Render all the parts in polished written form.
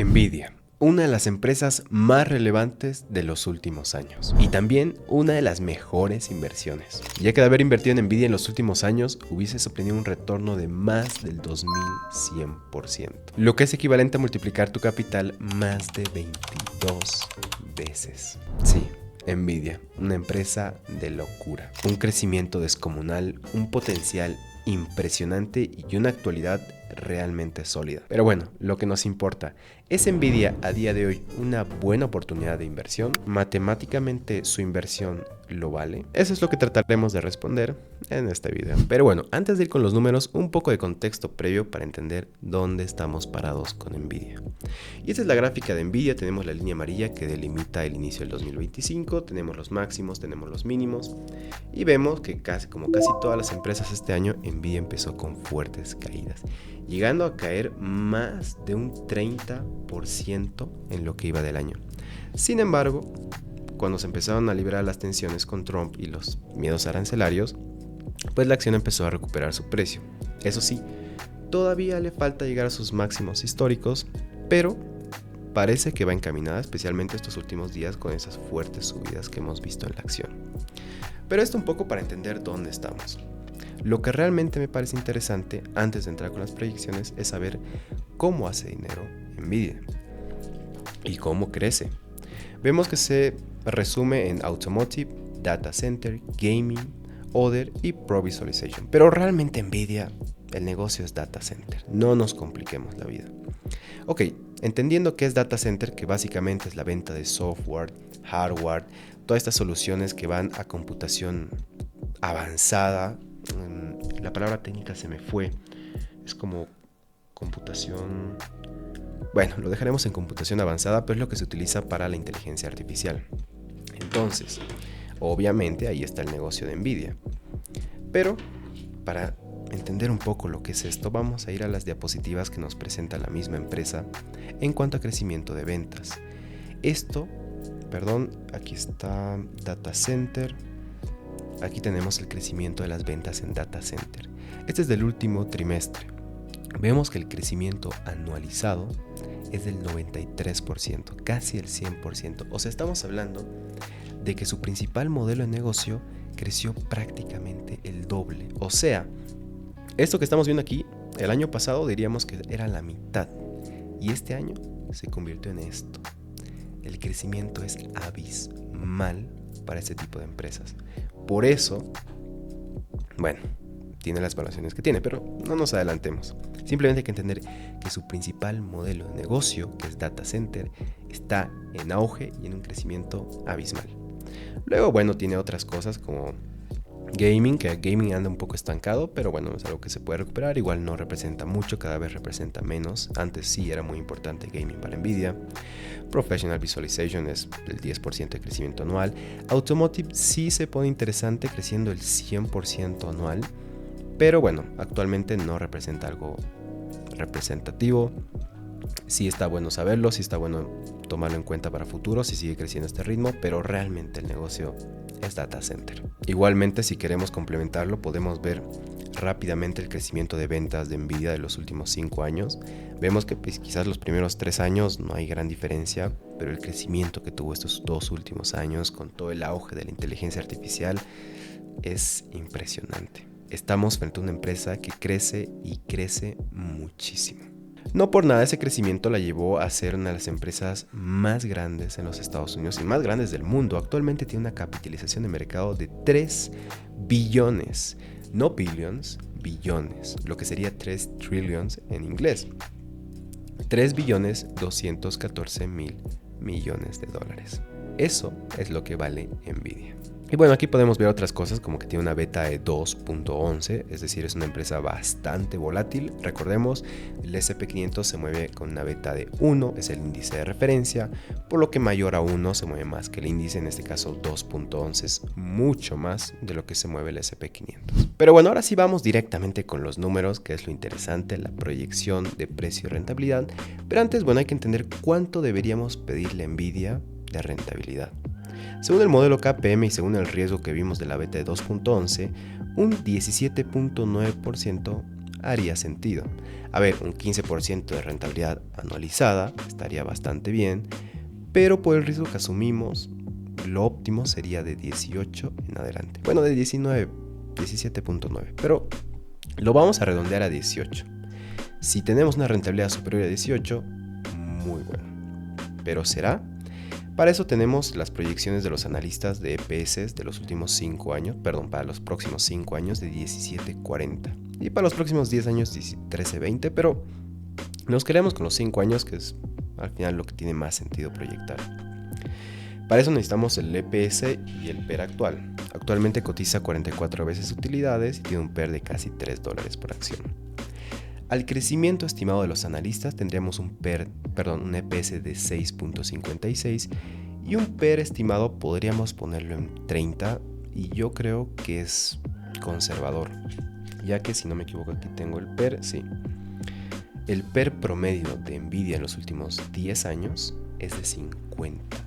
Nvidia, una de las empresas más relevantes de los últimos años y también una de las mejores inversiones, ya que de haber invertido en Nvidia en los últimos años hubieses obtenido un retorno de más del 2100%, lo que es equivalente a multiplicar tu capital más de 22 veces. Sí, Nvidia, una empresa de locura, un crecimiento descomunal, un potencial impresionante y una actualidad realmente sólida. Pero bueno, lo que nos importa, ¿es Nvidia a día de hoy una buena oportunidad de inversión? ¿Matemáticamente su inversión lo vale? Eso es lo que trataremos de responder en este video. Pero bueno, antes de ir con los números, un poco de contexto previo para entender dónde estamos parados con Nvidia. Y esta es la gráfica de Nvidia. Tenemos la línea amarilla que delimita el inicio del 2025, tenemos los máximos, tenemos los mínimos y vemos que como casi todas las empresas este año, Nvidia empezó con fuertes caídas, llegando a caer más de un 30% en lo que iba del año. Sin embargo, cuando se empezaron a liberar las tensiones con Trump y los miedos arancelarios, pues la acción empezó a recuperar su precio. Eso sí, todavía le falta llegar a sus máximos históricos, pero parece que va encaminada, especialmente estos últimos días con esas fuertes subidas que hemos visto en la acción. Pero esto un poco para entender dónde estamos. Lo que realmente me parece interesante antes de entrar con las proyecciones es saber cómo hace dinero Nvidia y cómo crece. Vemos que se resume en Automotive, Data Center, Gaming, Other y Pro Visualization. Pero realmente Nvidia, el negocio es Data Center. No nos compliquemos la vida. Ok, entendiendo qué es Data Center, que básicamente es la venta de software, hardware, todas estas soluciones que van a computación avanzada. La palabra técnica se me fue. Es como computación... Bueno, lo dejaremos en computación avanzada, pero es lo que se utiliza para la inteligencia artificial. Entonces, obviamente ahí está el negocio de Nvidia. Pero, para entender un poco lo que es esto, vamos a ir a las diapositivas que nos presenta la misma empresa en cuanto a crecimiento de ventas. Aquí está Data Center. Aquí tenemos el crecimiento de las ventas en Data Center. Este es del último trimestre. Vemos que el crecimiento anualizado es del 93%, casi el 100%. O sea, estamos hablando de que su principal modelo de negocio creció prácticamente el doble. O sea, esto que estamos viendo aquí, el año pasado diríamos que era la mitad. Y este año se convirtió en esto. El crecimiento es abismal para este tipo de empresas. Por eso, bueno, tiene las valuaciones que tiene, pero no nos adelantemos. Simplemente hay que entender que su principal modelo de negocio, que es Data Center, está en auge y en un crecimiento abismal. Luego, bueno, tiene otras cosas como Gaming, que Gaming anda un poco estancado, pero bueno, es algo que se puede recuperar. Igual no representa mucho, cada vez representa menos. Antes sí era muy importante Gaming para Nvidia. Professional Visualization es el 10% de crecimiento anual. Automotive sí se pone interesante, creciendo el 100% anual. Pero bueno, actualmente no representa algo representativo. Sí está bueno saberlo, sí está bueno tomarlo en cuenta para futuro, si sigue creciendo este ritmo, pero realmente el negocio es Data Center. Igualmente, si queremos complementarlo, podemos ver rápidamente el crecimiento de ventas de Nvidia de los últimos 5 años. Vemos que pues, quizás los primeros 3 años no hay gran diferencia, pero el crecimiento que tuvo estos 2 últimos años con todo el auge de la inteligencia artificial es impresionante. Estamos frente a una empresa que crece y crece muchísimo. No por nada ese crecimiento la llevó a ser una de las empresas más grandes en los Estados Unidos y más grandes del mundo. Actualmente tiene una capitalización de mercado de 3 billones, no billions, billones, lo que sería 3 trillions en inglés. 3 billones 214 mil millones de dólares. Eso es lo que vale Nvidia. Y bueno, aquí podemos ver otras cosas como que tiene una beta de 2.11, es decir, es una empresa bastante volátil. Recordemos, el S&P500 se mueve con una beta de 1, es el índice de referencia, por lo que mayor a 1 se mueve más que el índice, en este caso 2.11 es mucho más de lo que se mueve el S&P500. Pero bueno, ahora sí vamos directamente con los números, que es lo interesante, la proyección de precio y rentabilidad. Pero antes, bueno, hay que entender cuánto deberíamos pedirle a Nvidia de rentabilidad. Según el modelo KPM y según el riesgo que vimos de la beta de 2.11, un 17.9% haría sentido. A ver, un 15% de rentabilidad anualizada estaría bastante bien, pero por el riesgo que asumimos, lo óptimo sería de 18 en adelante. Bueno, de 19, 17.9, pero lo vamos a redondear a 18. Si tenemos una rentabilidad superior a 18, muy bueno. ¿Pero será? Para eso tenemos las proyecciones de los analistas de EPS de los últimos 5 años, para los próximos 5 años de 17.40. Y para los próximos 10 años 13.20, pero nos quedamos con los 5 años, que es al final lo que tiene más sentido proyectar. Para eso necesitamos el EPS y el PER actual. Actualmente cotiza 44 veces utilidades y tiene un PER de casi $3 por acción. Al crecimiento estimado de los analistas tendríamos un EPS de 6.56 y un PER estimado podríamos ponerlo en 30, y yo creo que es conservador, ya que si no me equivoco aquí tengo el PER, sí. El PER promedio de Nvidia en los últimos 10 años es de 50,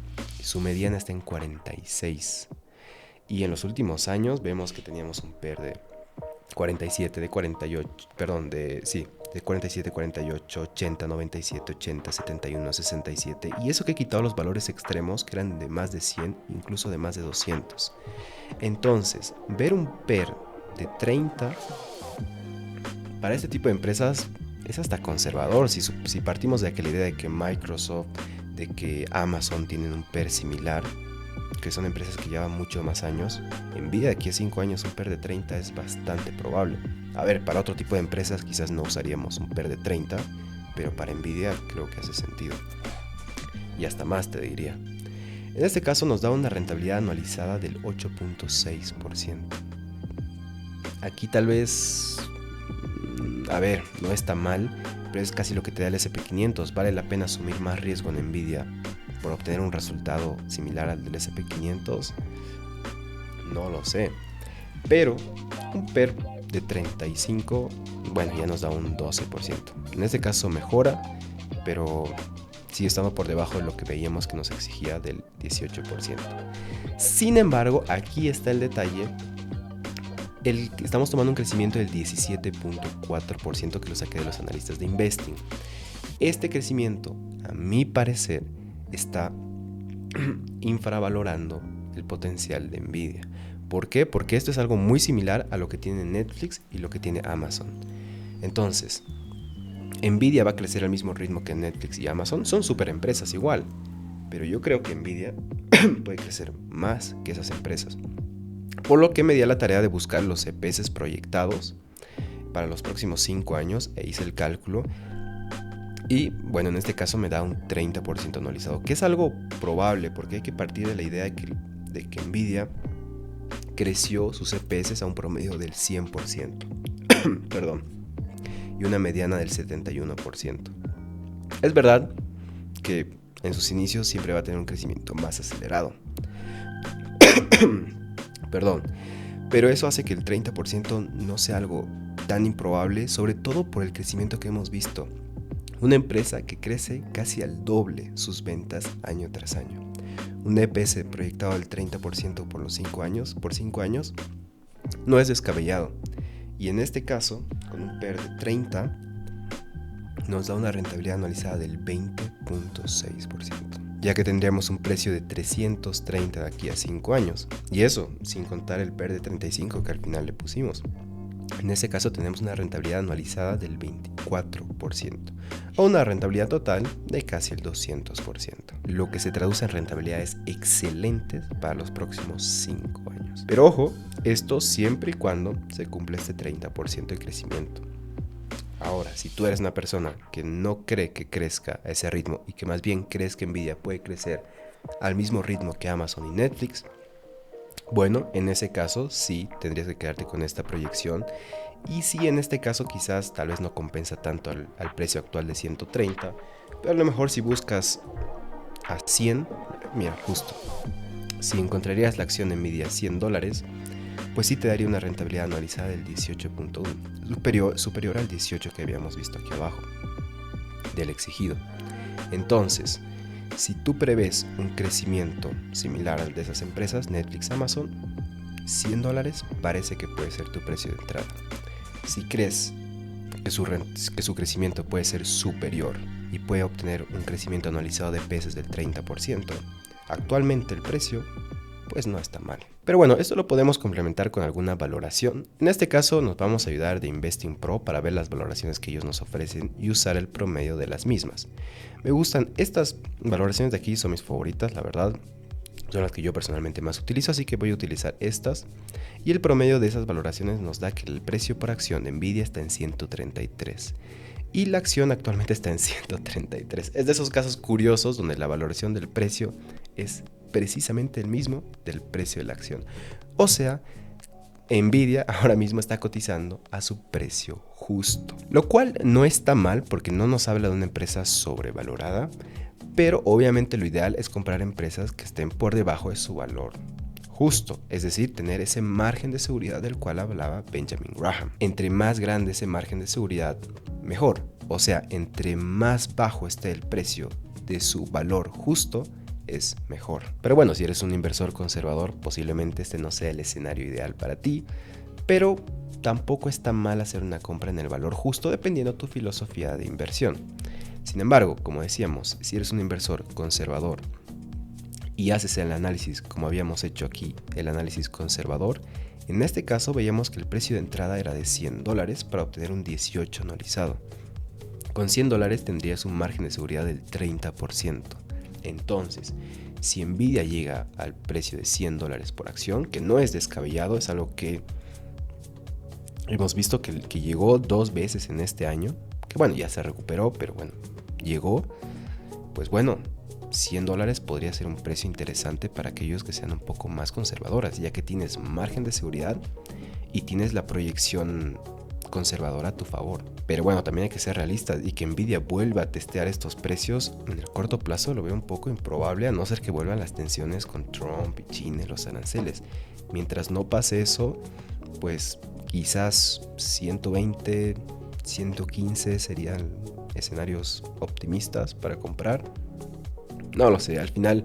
y su mediana está en 46. Y en los últimos años vemos que teníamos un PER de 47, de 48, de 47, 48, 80, 97, 80, 71, 67. Y eso que he quitado los valores extremos, que eran de más de 100, incluso de más de 200. Entonces, ver un PER de 30 para este tipo de empresas es hasta conservador. Si partimos de aquella idea de que Microsoft, de que Amazon tienen un PER similar, que son empresas que llevan mucho más años, Nvidia de aquí a 5 años un PER de 30 es bastante probable. A ver, para otro tipo de empresas quizás no usaríamos un PER de 30, pero para Nvidia creo que hace sentido. Y hasta más te diría. En este caso nos da una rentabilidad anualizada del 8.6%. Aquí tal vez, a ver, no está mal, pero es casi lo que te da el SP500. ¿Vale la pena asumir más riesgo en Nvidia por obtener un resultado similar al del SP500? No lo sé. Pero un PER de 35, bueno, ya nos da un 12%. En este caso mejora, pero sigue estando por debajo de lo que veíamos que nos exigía del 18%. Sin embargo, aquí está el detalle. Estamos tomando un crecimiento del 17.4% que lo saqué de los analistas de Investing. Este crecimiento, a mi parecer, está infravalorando el potencial de Nvidia. ¿Por qué? Porque esto es algo muy similar a lo que tiene Netflix y lo que tiene Amazon. Entonces, Nvidia va a crecer al mismo ritmo que Netflix y Amazon. Son super empresas igual, pero yo creo que Nvidia puede crecer más que esas empresas. Por lo que me di a la tarea de buscar los EPS proyectados para los próximos 5 años e hice el cálculo. Y bueno, en este caso me da un 30% anualizado, que es algo probable porque hay que partir de la idea de que Nvidia creció sus EPS a un promedio del 100%. Perdón. Y una mediana del 71%. Es verdad que en sus inicios siempre va a tener un crecimiento más acelerado. Perdón. Pero eso hace que el 30% no sea algo tan improbable, sobre todo por el crecimiento que hemos visto. Una empresa que crece casi al doble sus ventas año tras año. Un EPS proyectado al 30% por 5 años, no es descabellado. Y en este caso, con un PER de 30, nos da una rentabilidad anualizada del 20.6%. Ya que tendríamos un precio de 330 de aquí a 5 años. Y eso, sin contar el PER de 35 que al final le pusimos. En ese caso tenemos una rentabilidad anualizada del 24%, o una rentabilidad total de casi el 200%, lo que se traduce en rentabilidades excelentes para los próximos 5 años. Pero ojo, esto siempre y cuando se cumple este 30% de crecimiento. Ahora, si tú eres una persona que no cree que crezca a ese ritmo y que más bien crees que Nvidia puede crecer al mismo ritmo que Amazon y Netflix, bueno, en ese caso sí tendrías que quedarte con esta proyección. Y sí, en este caso quizás tal vez no compensa tanto al precio actual de 130, pero a lo mejor si buscas a 100, mira, justo, si encontrarías la acción Nvidia a $100, pues sí te daría una rentabilidad anualizada del 18.1, superior al 18 que habíamos visto aquí abajo, del exigido. Entonces, si tú prevés un crecimiento similar al de esas empresas, Netflix, Amazon, $100 parece que puede ser tu precio de entrada. Si crees que su crecimiento puede ser superior y puede obtener un crecimiento anualizado de pesos del 30%, actualmente el precio pues no está mal. Pero bueno, esto lo podemos complementar con alguna valoración. En este caso nos vamos a ayudar de Investing Pro para ver las valoraciones que ellos nos ofrecen y usar el promedio de las mismas. Me gustan estas valoraciones de aquí, son mis favoritas, la verdad. Son las que yo personalmente más utilizo, así que voy a utilizar estas. Y el promedio de esas valoraciones nos da que el precio por acción de Nvidia está en 133. Y la acción actualmente está en 133. Es de esos casos curiosos donde la valoración del precio es precisamente el mismo del precio de la acción. O sea, Nvidia ahora mismo está cotizando a su precio justo. Lo cual no está mal porque no nos habla de una empresa sobrevalorada, pero obviamente lo ideal es comprar empresas que estén por debajo de su valor justo, es decir, tener ese margen de seguridad del cual hablaba Benjamin Graham. Entre más grande ese margen de seguridad, mejor. O sea, entre más bajo esté el precio de su valor justo, es mejor. Pero bueno, si eres un inversor conservador, posiblemente este no sea el escenario ideal para ti, pero tampoco está mal hacer una compra en el valor justo dependiendo de tu filosofía de inversión. Sin embargo, como decíamos, si eres un inversor conservador y haces el análisis como habíamos hecho aquí, el análisis conservador, en este caso veíamos que el precio de entrada era de $100 para obtener un 18 anualizado. Con $100 tendrías un margen de seguridad del 30%. Entonces, si Nvidia llega al precio de $100 por acción, que no es descabellado, es algo que hemos visto que llegó 2 veces en este año, que bueno, ya se recuperó, pero bueno, llegó, pues bueno, $100 podría ser un precio interesante para aquellos que sean un poco más conservadoras, ya que tienes margen de seguridad y tienes la proyección conservadora a tu favor. Pero bueno, también hay que ser realistas y que Nvidia vuelva a testear estos precios en el corto plazo lo veo un poco improbable, a no ser que vuelvan las tensiones con Trump y China y los aranceles. Mientras no pase eso, pues quizás 120, 115 serían escenarios optimistas para comprar. No lo sé, al final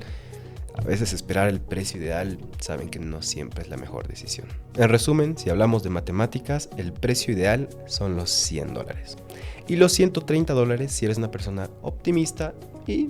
a veces esperar el precio ideal saben que no siempre es la mejor decisión. En resumen, si hablamos de matemáticas, el precio ideal son los $100 y los $130 si eres una persona optimista y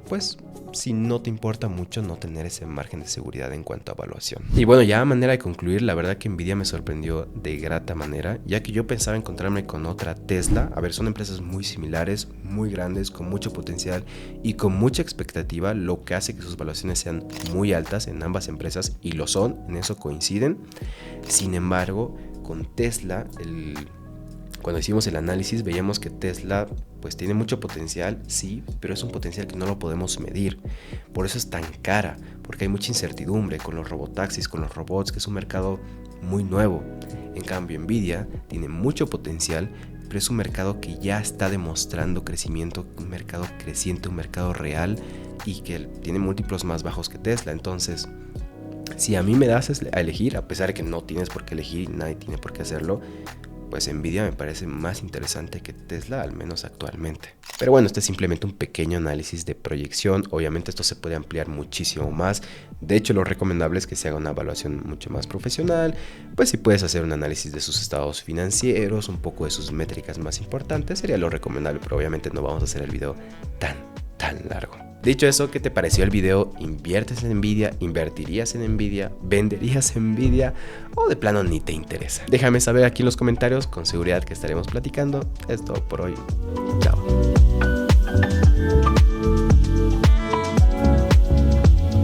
pues si no te importa mucho no tener ese margen de seguridad en cuanto a evaluación. Y bueno, ya a manera de concluir, la verdad que Nvidia me sorprendió de grata manera, ya que yo pensaba encontrarme con otra Tesla. A ver, son empresas muy similares, muy grandes, con mucho potencial y con mucha expectativa, lo que hace que sus valuaciones sean muy altas en ambas empresas, y lo son, en eso coinciden. Sin embargo, con Tesla, cuando hicimos el análisis veíamos que Tesla pues tiene mucho potencial, sí, pero es un potencial que no lo podemos medir. Por eso es tan cara, porque hay mucha incertidumbre con los robotaxis, con los robots, que es un mercado muy nuevo. En cambio, Nvidia tiene mucho potencial, pero es un mercado que ya está demostrando crecimiento, un mercado creciente, un mercado real y que tiene múltiplos más bajos que Tesla. Entonces, si a mí me das a elegir, a pesar de que no tienes por qué elegir y nadie tiene por qué hacerlo, pues Nvidia me parece más interesante que Tesla, al menos actualmente. Pero bueno, este es simplemente un pequeño análisis de proyección. Obviamente esto se puede ampliar muchísimo más. De hecho, lo recomendable es que se haga una evaluación mucho más profesional. Pues si puedes hacer un análisis de sus estados financieros, un poco de sus métricas más importantes, sería lo recomendable. Pero obviamente no vamos a hacer el video tan largo. Dicho eso, ¿qué te pareció el video? ¿Inviertes en Nvidia? ¿Invertirías en Nvidia? ¿Venderías Nvidia? ¿O de plano ni te interesa? Déjame saber aquí en los comentarios, con seguridad que estaremos platicando. Es todo por hoy. Chao.